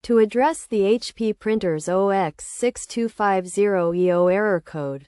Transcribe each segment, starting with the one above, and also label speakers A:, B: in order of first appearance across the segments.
A: To address the HP printer's 0X6250E0 error code,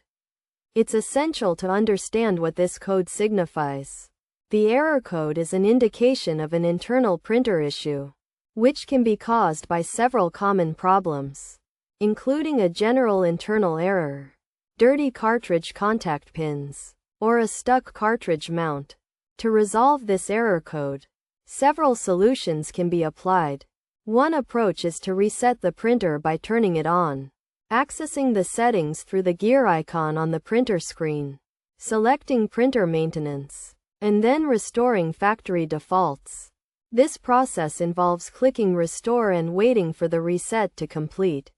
A: it's essential to understand what this code signifies. The error code is an indication of an internal printer issue, which can be caused by several common problems, including a general internal error, dirty cartridge contact pins, or a stuck cartridge mount. To resolve this error code, several solutions can be applied. One approach is to reset the printer by turning it on, accessing the settings through the gear icon on the printer screen, selecting printer maintenance, and then restoring factory defaults. This process involves clicking restore and waiting for the reset to complete.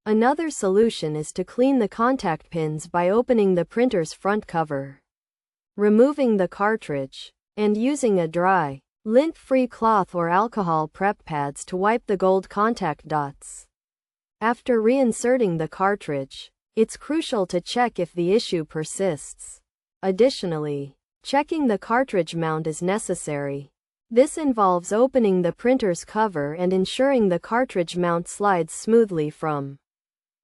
A: Another solution is to clean the contact pins by opening the printer's front cover, removing the cartridge, and using a dry, lint-free cloth or alcohol prep pads to wipe the gold contact dots. After reinserting the cartridge, it's crucial to check if the issue persists. Additionally, checking the cartridge mount is necessary. This involves opening the printer's cover and ensuring the cartridge mount slides smoothly from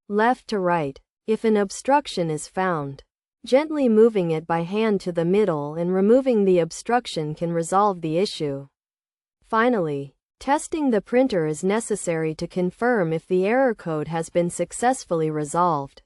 A: left to right. If an obstruction is found, gently moving it by hand to the middle and removing the obstruction can resolve the issue. Finally, testing the printer is necessary to confirm if the error code has been successfully resolved.